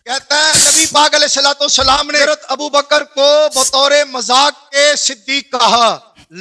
کہتا ہے نبی پاک علیہ السلام نے حضرت ابو بکر کو بطور مذاق کے صدیق کہا،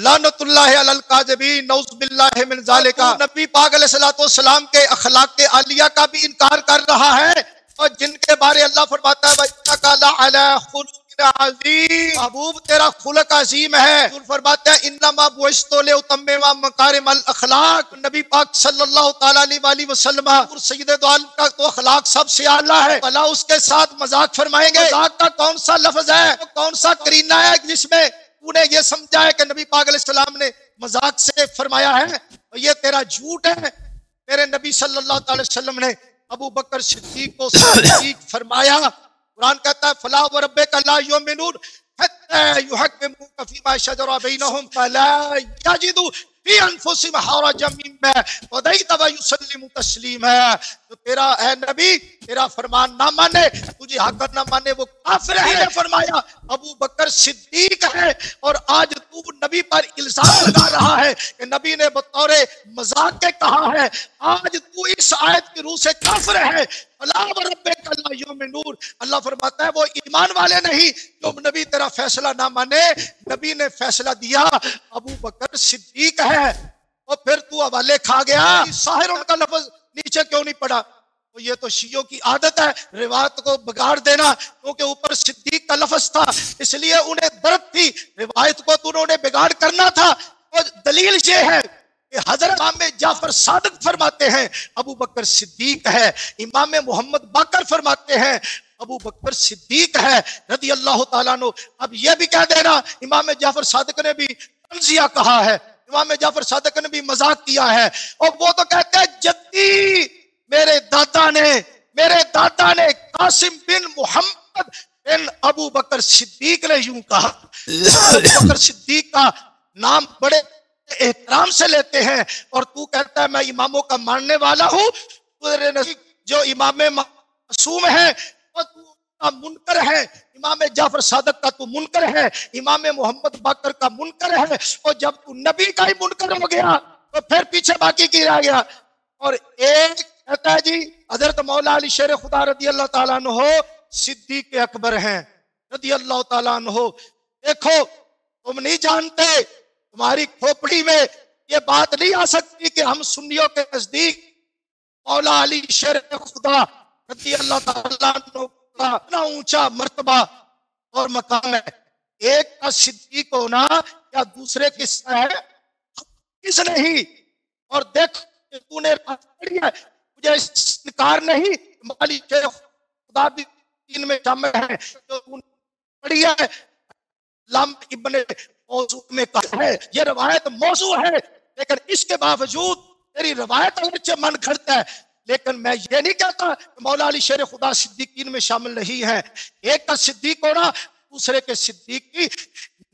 لعنت اللہ علی الکاذبین، نعوذ باللہ من ذالک۔ نبی پاک علیہ السلام کے اخلاق عالیہ کا بھی انکار کر رہا ہے، اور جن کے بارے اللہ فرماتا ہے وَإِنَّكَ لَعَلَىٰ خُلُقٍ عظیم، محبوب تیرا خلق عظیم ہے۔ رسول فرماتا ہے انما بعثت لأتمم مکارم الاخلاق، نبی پاک صلی اللہ تعالیٰ علیہ وسلم سید دو عالم کا تو اخلاق سب سے اعلیٰ ہے، بھلا اس کے ساتھ مذاق فرمائیں گے؟ مذاق کا کون سا لفظ ہے، کون سا کرینہ ہے جس میں تو نے یہ سمجھا ہے کہ نبی پاک علیہ السلام نے مذاق سے فرمایا ہے؟ یہ تیرا جھوٹ ہے۔ میرے نبی صلی اللہ تعالی وسلم نے ابو بکر صدیق کو صدیق فرمایا۔ قرآن کہتا ہے فلا وربک لا یؤمنون حتی یحکموک فیما شجر بینہم فلا یجدوا فی انفسہم حرجا مما قضیت ویسلموا تسلیما۔ تو تیرا اے نبی تیرا فرمان نہ مانے، تجھے حق نہ مانے، وہ کافر ہے۔ نے فرمایا ابو بکر صدیق ہے، اور آج تو نبی پر الزام لگا رہا ہے کہ نبی نے بطور مذاق کے کہا ہے۔ آج تو اس آیت کی روح سے کافر ہے۔ فلا وربک لا یؤمنون، اللہ فرماتا ہے وہ ایمان والے نہیں جو نبی تیرا فیصلہ نہ مانے۔ نبی نے فیصلہ دیا، ابو بکر صدیق ہے، اور پھر تو حوالے کھا گیا۔ ساحر ان کا لفظ نیچے کیوں نہیں پڑا؟ تو یہ تو شیعوں کی عادت ہے روایت کو بگاڑ دینا، کیونکہ اوپر صدیق کا لفظ تھا اس لیے انہیں درد تھی، روایت کو تو انہوں نے بگاڑ کرنا تھا۔ اور دلیل یہ ہے کہ حضرت امام جعفر صادق فرماتے ہیں ابو بکر صدیق ہے، امام محمد باقر فرماتے ہیں ابو بکر صدیق ہے رضی اللہ تعالیٰ عنہ۔ اب یہ بھی کہہ دینا امام جعفر صادق نے بھی تنزیہ کہا ہے، امام جعفر صادق نے بھی مذاق کیا ہے، اور وہ تو کہتے ہیں جدی میرے دادا نے قاسم بن محمد بن ابو بکر صدیق نے یوں کہا۔ ابو بکر صدیق کا نام بڑے احترام سے لیتے ہیں، اور تو کہتا ہے میں اماموں کا ماننے والا ہوں، تیرے نزدیک جو امام معصوم ہے اور تو منکر ہے، امام جعفر صادق کا تو منکر ہے، امام محمد باقر کا منکر ہے، اور جب تو نبی کا ہی منکر ہو گیا تو پھر پیچھے باقی کی رہ گیا۔ اور ایک کہتا ہے جی حضرت مولا علی شیر خدا رضی اللہ تعالیٰ عنہ صدیق اکبر ہیں رضی اللہ تعالیٰ عنہ۔ دیکھو تم نہیں جانتے، تمہاری کھوپڑی میں یہ بات نہیں آ سکتی کہ ہم سنیوں کے نزدیک مولا علی شیر خدا رضی اللہ تعالیٰ عنہ کا اتنا اونچا مرتبہ اور مقام ہے۔ ایک کا صدیق ہونا یا دوسرے کس کا ہے؟ کس نہیں؟ اور دیکھ تو نے پڑھی ہے، مجھے انکار نہیں، مولا شیر خدا بھی دین میں شامل ہے، جو پڑھی ہے علامہ ابن موضوع میں کہا ہے یہ روایت موضوع ہے، لیکن اس کے باوجود تیری روایت اگرچہ من کھڑتا ہے، لیکن میں یہ نہیں کہتا کہ مولا علی شیر خدا صدیقین میں شامل نہیں ہے۔ ایک کا صدیق ہونا دوسرے کے صدیق کی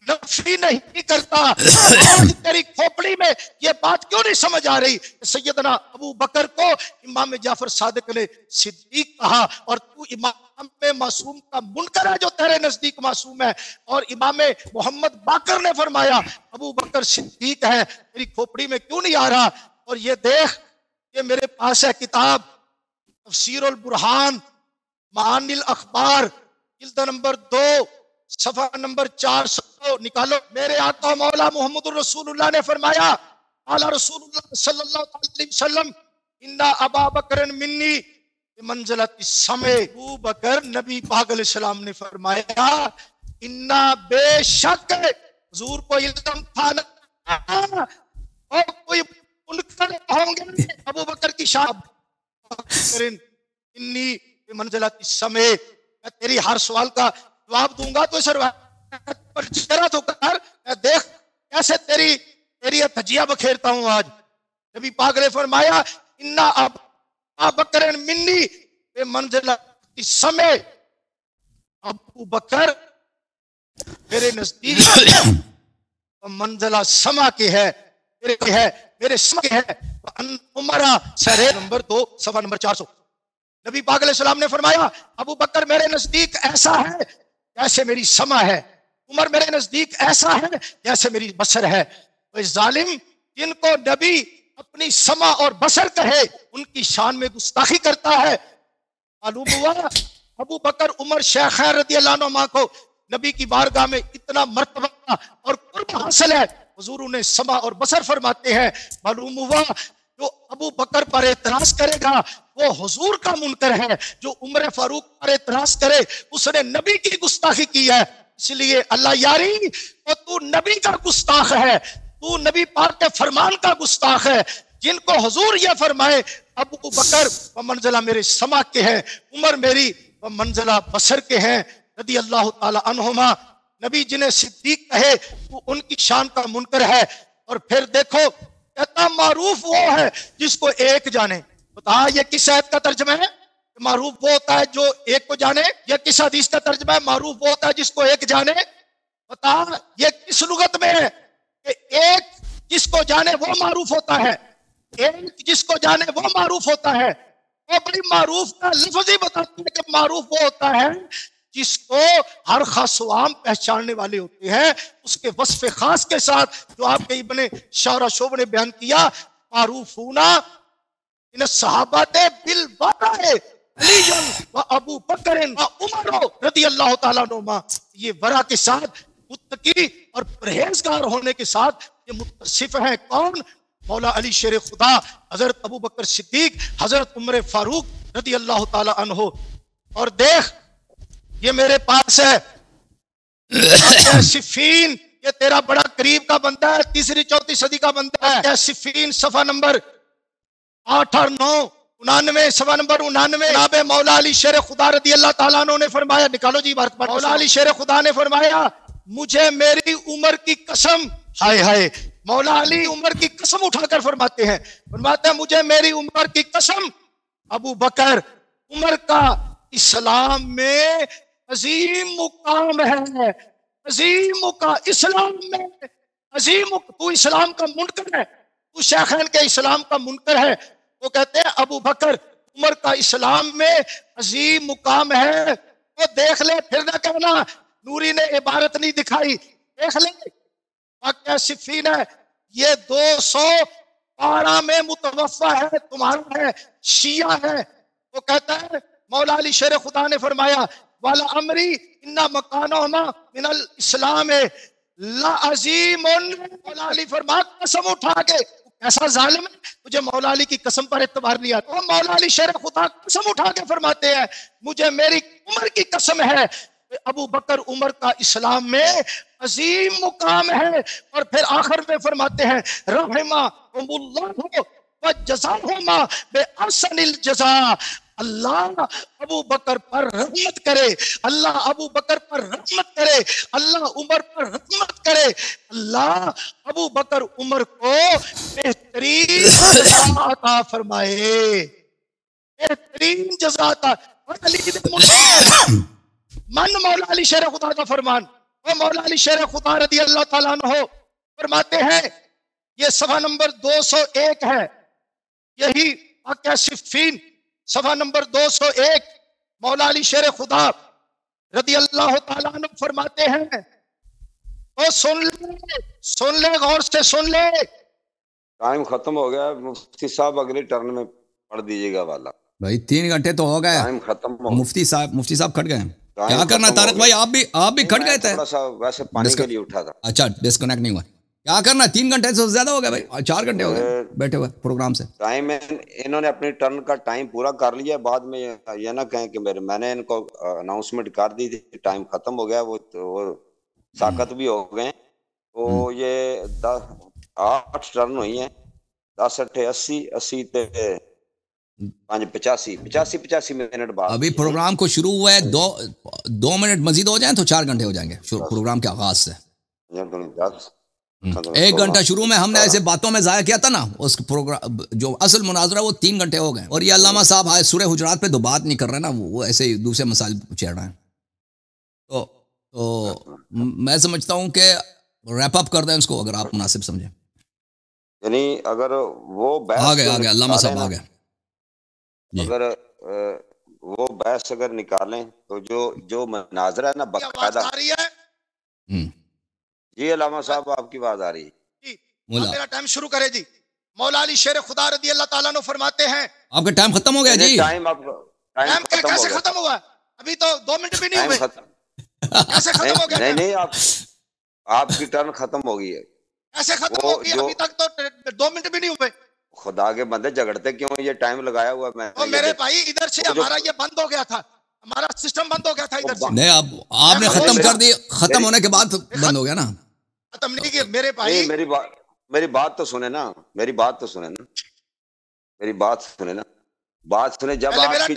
نفی نہیں کرتا۔ آج تیری کھوپڑی میں یہ بات کیوں نہیں سمجھ آ رہی؟ سیدنا ابو بکر کو امام جعفر صادق نے صدیق کہا، اور تو امام معصوم کا منکر ہے جو تیرے نزدیک معصوم ہے، اور امام محمد باقر نے فرمایا ابو بکر صدیق ہے، تیری کھوپڑی میں کیوں نہیں آ رہا؟ اور یہ دیکھ، یہ میرے پاس ہے کتاب تفسیر البرہان معانی الاخبار جلد نمبر 2 صفحہ نمبر 400 نکالو۔ میرے آقا مولا محمد الرسول اللہ نے فرمایا قال رسول اللہ صلی اللہ علیہ وسلم ان ابا بکر منی منزلت السمع، ابو بکر نبی پاک علیہ السلام نے فرمایا انا بے شک حضور کو علم تھا نہ اور کوئی منکر ہوں گے ابو بکر کی شان انی منزلت السمع، میں تیری ہر سوال کا جواب دوں گا، تو اس روایت پر چہرہ تو کر، میں دیکھ کیسے تیری تجزیہ بکھیرتا ہوں آج۔ نبی پاک نے فرمایا انا ابا بکر منی بے منزلت السمع، ابو بکر میرے نزدیک منزلہ سما کے ہے، میرے سما کے ہے۔ عمرہ سرے نمبر 2 صفحہ نمبر 400۔ نبی پاک علیہ السلام نے فرمایا ابو بکر میرے نزدیک ایسا ہے جیسے میری سما ہے، عمر میرے نزدیک ایسا ہے جیسے میری بصر ہے۔ وہ ظالم جن کو نبی اپنی سما اور بصر کہے ان کی شان میں گستاخی کرتا ہے۔ معلوم ہوا ابو بکر عمر شیخین رضی اللہ عنہما کو نبی کی بارگاہ میں اتنا مرتبہ اور قرب حاصل ہے، حضور انہیں سمع اور بصر فرماتے ہیں. معلوم ہوا جو ابو بکر پر اعتراض کرے گا وہ حضور کا منکر ہے، جو عمر فاروق پر اعتراض کرے اس نے نبی کی گستاخی کی ہے. اس لیے اللہ یاری تو نبی کا گستاخ ہے، تو نبی پاک کے فرمان کا گستاخ ہے. جن کو حضور یہ فرمائے ابو بکر منزلہ میرے سما کے ہیں، عمر میری منزلہ بصر کے ہیں رضی اللہ تعالی عنہما. نبی جنہیں صدیق کہے وہ ان کی شان کا منکر ہے. اور پھر دیکھو کہتا معروف وہ ہے جس کو ایک جانے. بتا یہ کس آیت کا ترجمہ ہے؟ معروف وہ ہوتا ہے جو ایک کو جانے. یہ کس حدیث کا ترجمہ ہے؟ معروف وہ ہوتا ہے جس کو ایک جانے. بتا یہ کس لغت میں ہے کہ ایک جس کو جانے وہ معروف ہوتا ہے، ایک جس کو جانے وہ معروف ہوتا ہے. وہ بڑی معروف کا لفظ ہی بتاتے ہیں کہ معروف وہ ہوتا ہے جس کو ہر خاص و عام پہچاننے والے ہوتے ہیں، اس کے وصف خاص کے ساتھ جو آپ کے ابن شارع شعبہ نے بیان کیا. معروفونا ان صحابات بالورع علی و ابو بکر و عمر رضی اللہ تعالیٰ عنہما. یہ ورع کے ساتھ متقی اور پرہیزگار ہونے کے ساتھ یہ متصف ہیں کون؟ مولا علی شیر خدا، حضرت ابو بکر صدیق، حضرت عمر فاروق رضی اللہ تعالی عنہ. اور دیکھ یہ میرے پاس ہے صفین، یہ تیرا بڑا قریب کا بندہ ہے، تیسری چوتھی صدی کا بندہ ہے. صفین صفحہ نمبر 8 اور 9 99 صفحہ نمبر 99. جناب مولا علی شیر خدا رضی اللہ تعالیٰ عنہ نے فرمایا، نکالو جی بات. مولا علی شیر خدا نے فرمایا مجھے میری عمر کی قسم، ہائے ہائے، مولا علی عمر کی قسم اٹھا کر فرماتے ہیں مجھے میری عمر کی قسم ابو بکر عمر کا اسلام میں عظیم مقام ہے، عظیم مقام اسلام میں عظیم. تو اسلام کا منکر ہے، تو شیخین کے اسلام کا منکر ہے. وہ کہتے ہیں ابو بکر عمر کا اسلام میں عظیم مقام ہے. وہ دیکھ لے، پھر نہ کہنا نوری نے عبارت نہیں دکھائی. دیکھ لے واقعہ صفین ہے، یہ 212 میں متوفہ ہے، تمہارا ہے، شیعہ ہے. وہ کہتا ہے مولا علی شیر خدا نے فرمایا والا امری انا مکانہما من الاسلام لا عظیم. مولا علی فرما قسم اٹھا کے، ایسا ظالم ہے مجھے مولا علی کی قسم پر اعتبار نہیں آتا. وہ مولا علی شیر خدا قسم اٹھا کے فرماتے ہیں مجھے میری عمر کی قسم ہے ابو بکر عمر کا اسلام میں عظیم مقام ہے. اور پھر آخر میں فرماتے ہیں رحمہم اللہ وجزاہما بأحسن الجزاء. اللہ ابو بکر پر رحمت کرے، اللہ ابو بکر پر رحمت کرے، اللہ عمر پر رحمت کرے، اللہ ابو بکر عمر کو بہترین جزا عطا فرمائے، بہترین جزا عطا. من مولا علی شیر خدا کا فرمان. وہ مولا علی شیر خدا رضی اللہ تعالیٰ عنہ فرماتے ہیں، یہ صفحہ نمبر 201 ہے، یہی واقعہ صفین صفحہ نمبر 201. مولا علی شیر خدا رضی اللہ تعالیٰ عنہ فرماتے ہیں، وہ سن لے غور سے سن لے. ٹائم ختم ہو گیا، مفتی صاحب اگلی ٹرن میں پڑھ دیجیے گا والا. بھائی 3 گھنٹے تو ہو گئے، ٹائم ختم ہو. مفتی صاحب کھٹ گئے. کیا کرنا طارق بھائی، آپ بھی کھٹ گئے تھے. تھوڑا سا ویسے پانی کے لیے اٹھا تھا. اچھا ڈسکنیکٹ نہیں ہوا. کیا کرنا، 3 گھنٹے سے زیادہ ہو گیا بھائی، 4 گھنٹے ہو گئے بیٹھے ہوئے پروگرام سے. ٹائم انہوں نے اپنی ٹرن کا ٹائم پورا کر لیا. بعد میں یہ نہ کہیں کہ میں نے ان کو اناؤنسمنٹ کر دی تھی ٹائم ختم ہو گیا، وہ ساکت بھی ہو گئے. تو یہ 8 ٹرن ہوئی ہیں، 10 8 80 80 تے 85 منٹ بعد. ابھی پروگرام کو شروع ہوا ہے، 2 منٹ مزید ہو جائیں تو 4 گھنٹے ہو جائیں گے پروگرام کے آغاز سے. 1 گھنٹہ شروع میں ہم نے ایسے باتوں میں ضائع کیا تھا نا، اس پروگرام جو اصل مناظرہ وہ 3 گھنٹے ہو گئے. اور یہ علامہ صاحب آئے سورہ حجرات پہ تو بات نہیں کر رہے نا، وہ ایسے ہی دوسرے مسائل چھیڑ رہے ہیں. تو میں سمجھتا ہوں کہ ریپ اپ کر دیں اس کو اگر آپ مناسب سمجھیں. یعنی اگر وہ آگے علامہ صاحب آگے، اگر وہ بحث اگر نکالیں تو جو مناظرہ ہے نا باقاعدہ. جی علامہ صاحب آپ کی آواز آ رہی ہے. میرا ٹائم شروع کرے جی. مولا علی شیر خدا رضی اللہ تعالیٰ عنہ فرماتے ہیں آپ کا ٹائم ختم ہو گیا جی. ٹائم کیسے ختم ہوا؟ ابھی تو 2 منٹ بھی نہیں ٹائم ہوئے. ختم کیسے ختم ہو گیا؟ نہیں آپ کی ٹرن ختم ہو گئی ہے. ایسے ختم ہو گئی؟ ابھی تک تو 2 منٹ بھی نہیں ہوئے. خدا کے بندے جھگڑتے کیوں؟ یہ ٹائم لگایا ہوا میں. تو میرے بھائی ادھر سے ہمارا یہ بند ہو گیا تھا, ہمارا سسٹم بند ہو گیا تھا ادھر سے. نہیں اب آپ نے ختم کر دی, ختم ہونے کے بعد بند ہو گیا نا. ختم نہیں کیا میرے بھائی. میری بات تو سنے نا, بات سنے. جب آپ کی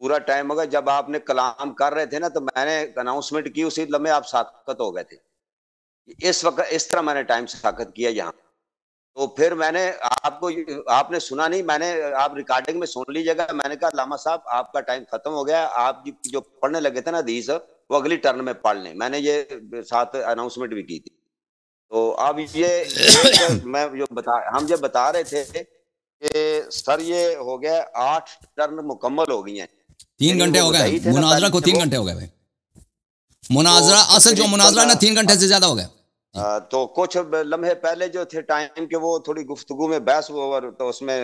پورا ٹائم ہوگا, جب آپ نے کلام کر رہے تھے نا تو میں نے اناؤنسمنٹ کی, اسی لمحے آپ ساکت ہو گئے تھے. اس وقت اس طرح میں نے ٹائم ساکت کیا یہاں. تو پھر میں نے آپ نے سنا نہیں, میں نے آپ ریکارڈنگ میں سن لیجیے گا. میں نے کہا علامہ صاحب آپ کا ٹائم ختم ہو گیا, آپ جو پڑھنے لگے تھے نا حدیث وہ اگلی ٹرن میں پڑھ لیں. میں نے یہ ساتھ اناؤنسمنٹ بھی کی تھی. تو اب یہ میں ہم جو بتا رہے تھے کہ سر یہ ہو گیا 8 ٹرن مکمل ہو گئی ہیں. 3 گھنٹے ہو گئے مناظرہ کو, 3 گھنٹے ہو گئے بھائی. مناظرہ اصل جو مناظرہ نا 3 گھنٹے سے زیادہ ہو گیا. تو کچھ لمحے پہلے جو تھے ٹائم کے, وہ تھوڑی گفتگو میں بحث تو اس میں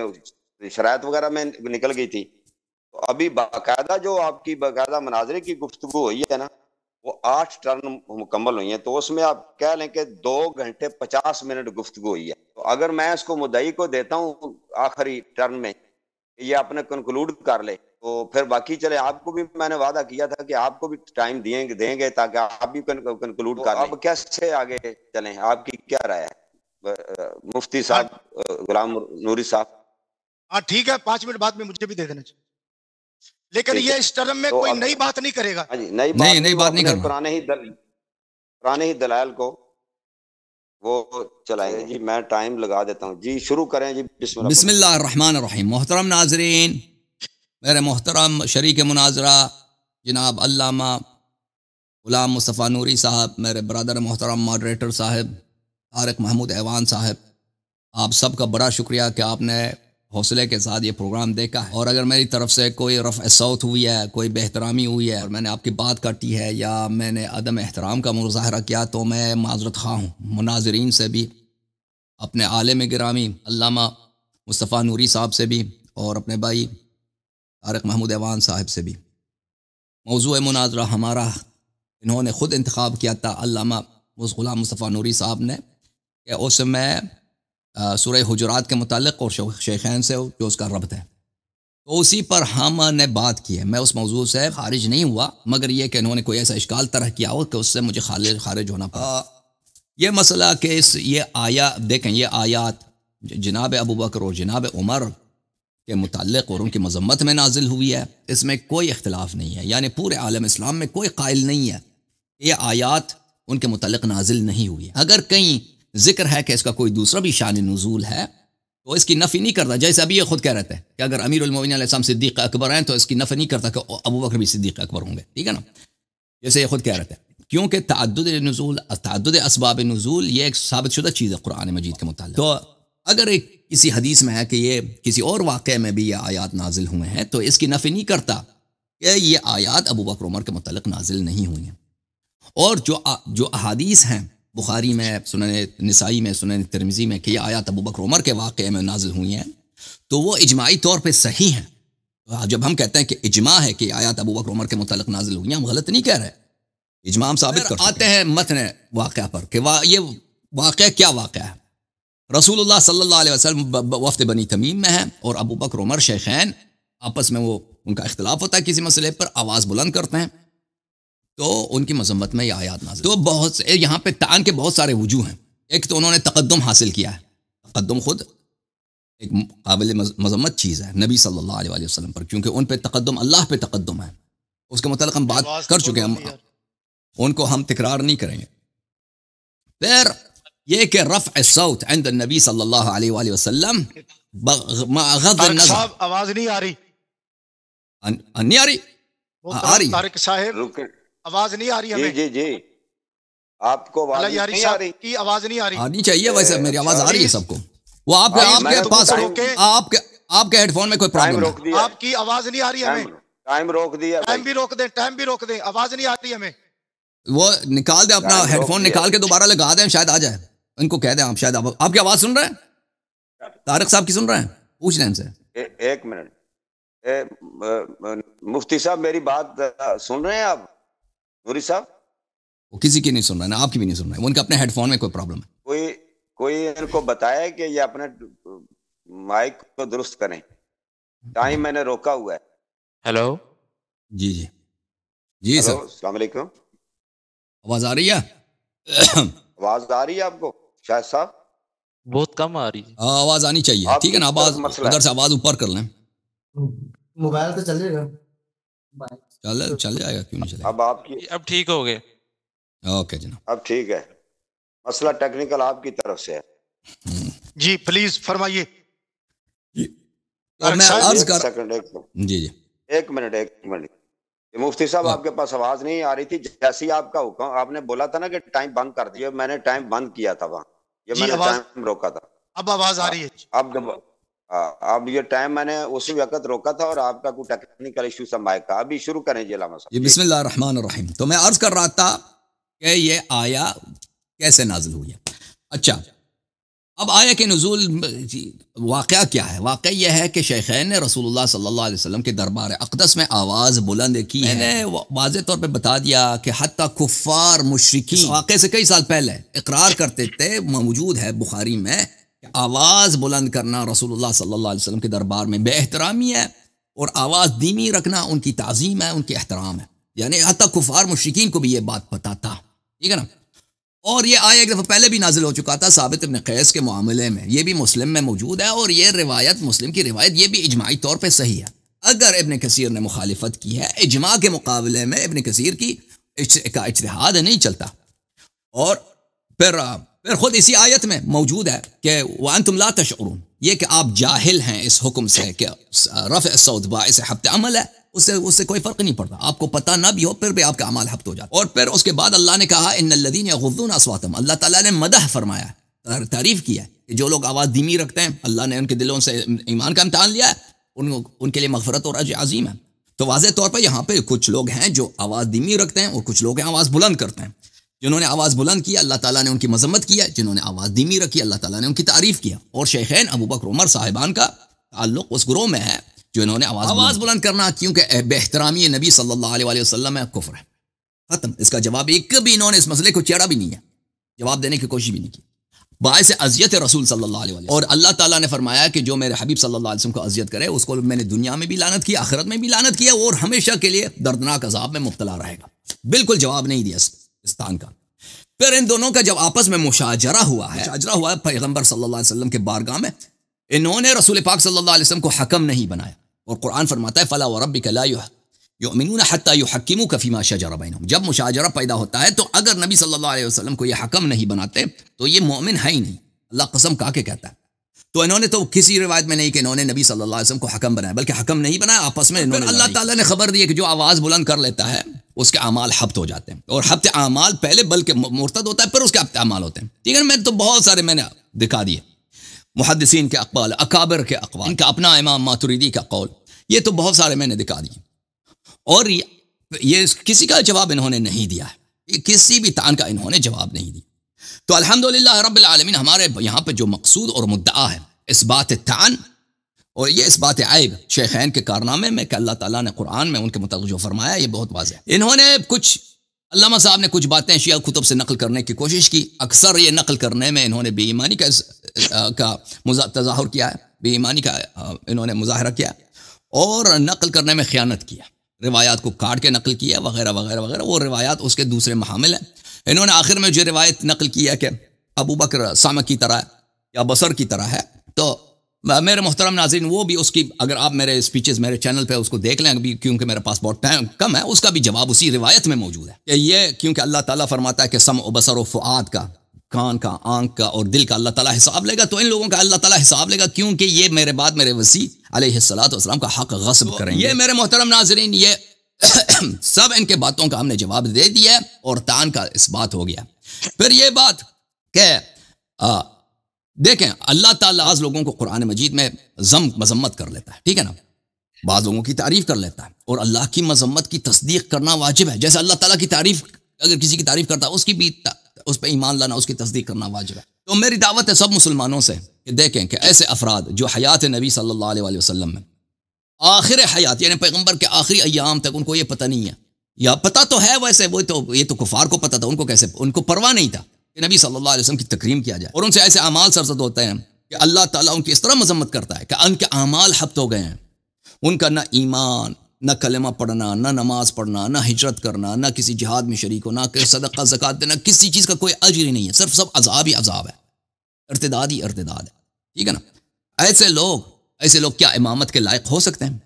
شرائط وغیرہ میں نکل گئی تھی. تو ابھی باقاعدہ جو آپ کی باقاعدہ مناظرے کی گفتگو ہوئی ہے نا, وہ 8 ٹرن مکمل ہوئی ہیں. تو اس میں آپ کہہ لیں کہ 2 گھنٹے 50 منٹ گفتگو ہوئی ہے. تو اگر میں اس کو مدعی کو دیتا ہوں آخری ٹرن میں, یہ آپ نے کنکلوڈ کر لے, تو پھر باقی چلے. آپ کو بھی میں نے وعدہ کیا تھا کہ آپ کو بھی ٹائم دیں گے تاکہ آپ بھی کنکلوڈ کر لیں. اب کیسے آگے چلیں, آپ کی کیا رائے ہے مفتی صاحب غلام نوری صاحب؟ ہاں ٹھیک ہے, 5 منٹ بعد میں مجھے بھی دے دینا چاہیے, لیکن یہ اس ٹرم میں کوئی نئی بات نہیں کرے گا. نئی بات نہیں کرنا, پرانے ہی دلائل کو وہ چلائیں گے. جی میں ٹائم لگا دیتا ہوں. جی شروع کریں. جی بسم اللہ الرحمن الرحیم. محترم ناظرین, میرے محترم شریک مناظرہ جناب علامہ غلام مصطفیٰ نوری صاحب, میرے برادر محترم ماڈریٹر صاحب طارق محمود ایوان صاحب, آپ سب کا بڑا شکریہ کہ آپ نے حوصلے کے ساتھ یہ پروگرام دیکھا ہے. اور اگر میری طرف سے کوئی رفع صوت ہوئی ہے, کوئی بے احترامی ہوئی ہے, اور میں نے آپ کی بات کاٹی ہے یا میں نے عدم احترام کا مظاہرہ کیا, تو میں معذرت خواہ ہوں. مناظرین سے بھی, اپنے عالم گرامی علامہ مصطفیٰ نوری صاحب سے بھی, اور اپنے بھائی طارق محمود ایوان صاحب سے بھی. موضوع مناظرہ ہمارا انہوں نے خود انتخاب کیا تھا, علامہ غلام مصطفیٰ نوری صاحب نے, کہ اس میں سورہ حجرات کے متعلق اور شیخین سے جو اس کا ربط ہے, تو اسی پر ہم نے بات کی ہے. میں اس موضوع سے خارج نہیں ہوا, مگر یہ کہ انہوں نے کوئی ایسا اشکال طرح کیا ہو کہ اس سے مجھے خارج ہونا پڑا. یہ مسئلہ کہ یہ دیکھیں, یہ آیات جناب ابو بکر اور جناب عمر کے متعلق اور ان کی مذمت میں نازل ہوئی ہے, اس میں کوئی اختلاف نہیں ہے. یعنی پورے عالم اسلام میں کوئی قائل نہیں ہے کہ یہ آیات ان کے متعلق نازل نہیں ہوئی ہے. اگر کہیں ذکر ہے کہ اس کا کوئی دوسرا بھی شان نزول ہے تو اس کی نفی نہیں کرتا. جیسے ابھی یہ خود کہہ رہے تھے کہ اگر امیر المومنین علیہ السلام صدیق اکبر ہیں تو اس کی نفی نہیں کرتا کہ ابو بکر بھی صدیق اکبر ہوں گے. ٹھیک ہے نا, جیسے یہ خود کہہ رہے تھے, کیونکہ تعدد اسباب نزول یہ ایک ثابت شدہ چیز ہے قرآن مجید کے متعلق. تو اگر کسی حدیث میں ہے کہ یہ کسی اور واقعے میں بھی یہ آیات نازل ہوئے ہیں, تو اس کی نفی نہیں کرتا کہ یہ آیات ابو بکر عمر کے متعلق نازل نہیں ہوئی ہیں. اور جو احادیث ہیں بخاری میں, سنن نسائی میں, سنن ترمذی میں, کہ یہ آیات ابو بکر عمر کے واقعے میں نازل ہوئی ہیں, تو وہ اجماعی طور پہ صحیح ہیں. جب ہم کہتے ہیں کہ اجماع ہے کہ آیات ابو بکر عمر کے متعلق نازل ہوئی ہیں, ہم غلط نہیں کہہ رہے, اجماع ہم ثابت کر آتے ہیں متن واقعہ پر کہ یہ واقعہ کیا واقعہ ہے. رسول اللہ صلی اللہ علیہ وسلم وفد بنی تمیم میں ہیں, اور ابو بکر عمر شیخین آپس میں وہ ان کا اختلاف ہوتا ہے کسی مسئلے پر, آواز بلند کرتے ہیں, تو ان کی مذمت میں یہ آیات نازل. تو بہت یہاں پہ تعان کے بہت سارے وجوہ ہیں. ایک تو انہوں نے تقدم حاصل کیا ہے. تقدم خود ایک قابل مذمت چیز ہے نبی صلی اللہ علیہ وسلم پر, کیونکہ ان پہ تقدم, اللہ پہ تقدم ہے. اس کے متعلق ہم بات کر چکے ہیں, ان کو ہم تکرار نہیں کریں گے. پھر یہ کہ رفع الصوت عند النبی صلی اللہ علیہ وآلہ وسلم غض النظر. آواز نہیں آ رہی, نہیں آ رہی, آ رہی طارق صاحب آواز نہیں آ رہی ہمیں. جی آپ کو آواز نہیں آ رہی کی آواز نہیں آ رہی. آنی چاہیے ویسے, میری آواز آ رہی ہے سب کو. وہ آپ کے پاس آپ کے ہیڈ فون میں کوئی پرابلم ہے, آپ کی آواز نہیں آ رہی ہمیں. ٹائم روک دیا, ٹائم بھی روک دیں, آواز نہیں آ رہی ہمیں. وہ نکال دیں اپنا ہیڈ فون, نکال کے دوبارہ لگا دیں, شاید آ جائے. ان کو کہہ دیں آپ, شاید آپ کی آواز سن رہے ہیں, طارق صاحب کی سن رہے ہیں, پوچھ لیں ان سے. ایک منٹ مفتی صاحب میری بات سن رہے ہیں آپ؟ نوری صاحب وہ کسی کی نہیں سن رہا ہے، نہ آپ کی بھی نہیں سن رہا ہے، ان کے اپنے ہیڈ فون میں کوئی پرابلم ہے. کوئی ان کو بتایا کہ یہ اپنے مائک کو درست کریں، ٹائم میں نے روکا ہوا ہے. ہیلو جی جی جی سر، السلام علیکم. آواز آ رہی ہے؟ آواز آ رہی ہے آپ کو شاہد صاحب؟ بہت کم آ رہی ہے. آواز آنی چاہیے، آپ ٹھیک ہے نا؟ کی آواز طرف مسئلہ ادھر ہے. سے آواز اوپر کر لیں. موبائل تو چلے گا، چل جائے گا، کیوں نہیں چلے گا؟ اب آپ کی اب ٹھیک ہو گئے. اوکے جناب. اب ٹھیک ہے، مسئلہ ٹیکنیکل آپ کی طرف سے ہے. جی پلیز فرمائیے. اور میں صاحب، عرض ایک کر سیکنڈ، جی جی ایک منٹ. یہ مفتی صاحب آپ کے پاس آواز نہیں آ رہی تھی، جیسے ہی آپ کا حکم، آپ نے بولا تھا نا کہ ٹائم بند کر دیا، میں نے ٹائم بند کیا تھا وہاں، یہ جی میں نے آواز ٹائم روکا تھا. اب آواز آ رہی ہے. اب یہ ٹائم میں نے اسی وقت روکا تھا اور آپ کا کوئی ٹیکنیکل ایشو سا مائک کا. ابھی شروع کریں جی علامہ صاحب. یہ بسم اللہ الرحمن الرحیم. تو میں عرض کر رہا تھا کہ یہ آیا کیسے نازل ہوئی ہے. اچھا، اب آیا کہ نزول واقعہ کیا ہے؟ واقعہ یہ ہے کہ شیخین نے رسول اللہ صلی اللہ علیہ وسلم کے دربار اقدس میں آواز بلند کی ہے. میں نے واضح طور پہ بتا دیا کہ حتیٰ کفار مشرکین اس واقعے سے کئی سال پہلے اقرار کرتے تھے، موجود ہے بخاری میں، کہ آواز بلند کرنا رسول اللہ صلی اللہ علیہ وسلم کے دربار میں بے احترامی ہے، اور آواز دھیمی رکھنا ان کی تعظیم ہے، ان کی احترام ہے. یعنی حتیٰ کفار مشرکین کو بھی یہ بات پتہ تھا، ٹھیک ہے نا؟ اور یہ آیا ایک دفعہ پہلے بھی نازل ہو چکا تھا ثابت ابن قیس کے معاملے میں، یہ بھی مسلم میں موجود ہے، اور یہ روایت مسلم کی روایت یہ بھی اجماعی طور پہ صحیح ہے. اگر ابن کثیر نے مخالفت کی ہے، اجماع کے مقابلے میں ابن کثیر کی کا اجتہاد نہیں چلتا. اور پھر خود اسی آیت میں موجود ہے کہ وانتم لا تشعرون، یہ کہ آپ جاہل ہیں اس حکم سے کہ رفع الصوت باعث حبط عمل ہے، اس سے کوئی فرق نہیں پڑتا. آپ کو پتہ نہ بھی ہو پھر بھی آپ کا اعمال حبط ہو جاتا. اور پھر اس کے بعد اللہ نے کہا ان الذین یغضون اصواتهم، اللہ تعالیٰ نے مدح فرمایا، تعریف کیا ہے کہ جو لوگ آواز دھیمی رکھتے ہیں اللہ نے ان کے دلوں سے ایمان کا امتحان لیا ہے، ان کے لیے مغفرت اور اجر عظیم ہے. تو واضح طور پر یہاں پہ کچھ لوگ ہیں جو آواز دھیمی رکھتے ہیں، اور کچھ لوگ ہیں آواز بلند کرتے ہیں. جنہوں نے آواز بلند کیا اللہ تعالیٰ نے ان کی مذمت کیا، جنہوں نے آواز دھیمی رکھی اللہ تعالیٰ نے ان کی تعریف کیا. اور شیخین ابو بکر عمر صاحبان کا تعلق اس گروہ میں ہے جنہوں نے آواز بلند کرنا کیونکہ بے احترامی نبی صلی اللہ علیہ وسلم ہے، کفر ہے. ختم. اس کا جواب ایک بھی انہوں نے اس مسئلے کو چھیڑا بھی نہیں ہے، جواب دینے کی کوشش بھی نہیں کی، باعث اذیت رسول صلی اللہ علیہ وسلم. اور اللہ تعالیٰ نے فرمایا کہ جو میرے حبیب صلی اللہ علیہ وسلم کو اذیت کرے اس کو میں نے دنیا میں بھی لعنت کی، آخرت میں بھی لعنت کیا، اور ہمیشہ کے لیے دردناک عذاب میں مبتلا رہے گا. بالکل جواب نہیں دیا استان کا. پھر ان دونوں کا جب آپس میں مشاجرہ ہوا ہے پیغمبر صلی اللہ علیہ وسلم کے بارگاہ میں، انہوں نے رسول پاک صلی اللہ علیہ وسلم کو حکم نہیں بنایا. اور قرآن فرماتا ہے فلا وربک لا یؤمنون حتی یحکموک فیما شجر بینہم. جب مشاجرہ پیدا ہوتا ہے تو اگر نبی صلی اللہ علیہ وسلم کو یہ حکم نہیں بناتے تو یہ مومن ہے ہی نہیں. اللہ قسم کھا کے کہتا ہے. تو انہوں نے تو کسی روایت میں نہیں کہ انہوں نے نبی صلی اللہ علیہ وسلم کو حکم بنایا، بلکہ حکم نہیں بنایا، آپس میں انہوں نے اللہ تعالیٰ نے خبر دی کہ جو آواز بلند کر لیتا ہے اس کے اعمال حبط ہو جاتے ہیں. اور حبط اعمال پہلے بلکہ مرتد ہوتا ہے، پھر اس کے حبط اعمال ہوتے ہیں. ٹھیک ہے، میں تو بہت سارے میں نے دکھا دیے، محدثین کے اقوال، اکابر کے اقوال، ان کا اپنا امام ماتریدی کا قول، یہ تو بہت سارے میں نے دکھا دیے. اور یہ کسی کا جواب انہوں نے نہیں دیا ہے، کسی بھی طعن کا انہوں نے جواب نہیں دیا. تو الحمدللہ رب العالمین ہمارے یہاں پہ جو مقصود اور مدعا ہے اس بات طعن اور یہ اس بات عیب شیخین کے کارنامے میں کہ اللہ تعالیٰ نے قرآن میں ان کے متعلق جو فرمایا یہ بہت واضح ہے. انہوں نے کچھ علامہ صاحب نے کچھ باتیں شیعہ کتب سے نقل کرنے کی کوشش کی، اکثر یہ نقل کرنے میں انہوں نے بے ایمانی کا تظاہر کیا ہے، بے ایمانی کا انہوں نے مظاہرہ کیا، اور نقل کرنے میں خیانت کیا، روایات کو کاٹ کے نقل کیا وغیرہ وغیرہ وغیرہ. وہ روایات اس کے دوسرے محامل ہیں. انہوں نے آخر میں جو روایت نقل کی ہے کہ ابو بکر سامہ کی طرح یا بصر کی طرح ہے، تو میرے محترم ناظرین وہ بھی اس کی اگر آپ میرے اسپیچز میرے چینل پہ اس کو دیکھ لیں ابھی، کیونکہ میرے پاس بہت ٹائم کم ہے، اس کا بھی جواب اسی روایت میں موجود ہے کہ یہ کیونکہ اللہ تعالیٰ فرماتا ہے کہ سمع و بصر و فؤاد کا، کان کا، آنکھ کا اور دل کا اللہ تعالیٰ حساب لے گا. تو ان لوگوں کا اللہ تعالیٰ حساب لے گا کیونکہ یہ میرے بعد میرے وسیع علیہ السلام کا حق غصب کریں گے. یہ میرے محترم ناظرین یہ سب ان کے باتوں کا ہم نے جواب دے دیا اور طعن کا اس بات ہو گیا. پھر یہ بات کہ دیکھیں اللہ تعالیٰ بعض لوگوں کو قرآن مجید میں مذمت کر لیتا ہے، ٹھیک ہے نا، بعض لوگوں کی تعریف کر لیتا ہے، اور اللہ کی مذمت کی تصدیق کرنا واجب ہے. جیسے اللہ تعالیٰ کی تعریف اگر کسی کی تعریف کرتا ہے اس کی بھی اس پہ ایمان لانا، اس کی تصدیق کرنا واجب ہے. تو میری دعوت ہے سب مسلمانوں سے کہ دیکھیں کہ ایسے افراد جو حیات نبی صلی اللہ علیہ وسلم میں آخر حیات یعنی پیغمبر کے آخری ایام تک ان کو یہ پتہ نہیں ہے، یا پتہ تو ہے ویسے، وہ تو یہ تو کفار کو پتہ تھا، ان کو کیسے، ان کو پرواہ نہیں تھا کہ نبی صلی اللہ علیہ وسلم کی تکریم کیا جائے، اور ان سے ایسے اعمال سرزد ہوتے ہیں کہ اللہ تعالیٰ ان کی اس طرح مذمت کرتا ہے کہ ان کے اعمال حبط ہو گئے ہیں، ان کا نہ ایمان، نہ کلمہ پڑھنا، نہ نماز پڑھنا، نہ ہجرت کرنا، نہ کسی جہاد میں شریک ہونا، کہ صدقہ زکوٰۃ دینا، کسی چیز کا کوئی اجر ہی نہیں ہے، صرف سب عذاب ہی عذاب ہے، ارتداد ہی ارتداد ہے، ٹھیک ہے نا؟ ایسے لوگ کیا امامت کے لائق ہو سکتے ہیں؟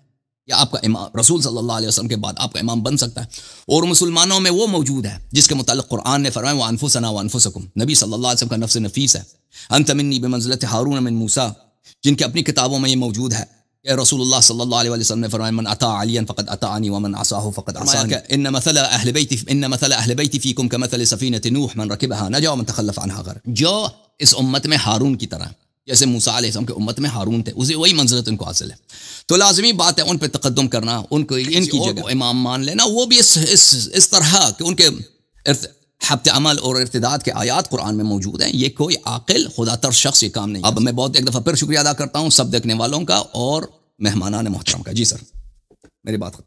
یا آپ کا امام رسول صلی اللہ علیہ وسلم کے بعد آپ کا امام بن سکتا ہے؟ اور مسلمانوں میں وہ موجود ہے جس کے متعلق قرآن نے فرمایا وَأَنفُسَنَا وَأَنفُسَكُمْ، نبی صلی اللہ علیہ وسلم کا نفس نفیس ہے، انت منی بمنزلت ہارون من موسیٰ، جن کی اپنی کتابوں میں یہ موجود ہے کہ رسول اللہ صلی اللہ علیہ وسلم نے فرمایا من اطاع علیا فقد اطاعنی ومن عصاه فقد عصانی، ان مثل اہل بیتی فیکم کمثل سفینۃ نوح من رکبها نجا ومن تخلف عنها غرق، جو اس امت میں ہارون کی طرح، جیسے موسیٰ علیہ السلام کے امت میں ہارون تھے، اسے وہی منزلت ان کو حاصل ہے، تو لازمی بات ہے ان پہ تقدم کرنا، ان کو ان کی جگہ امام مان لینا، وہ بھی اس طرح کہ ان کے حبط عمل اور ارتداد کے آیات قرآن میں موجود ہیں، یہ کوئی عاقل خدا تر شخص یہ کام نہیں۔ اب میں بہت ایک دفعہ پھر شکریہ ادا کرتا ہوں سب دیکھنے والوں کا اور مہمانان محترم کا۔ جی سر، میری بات ختم۔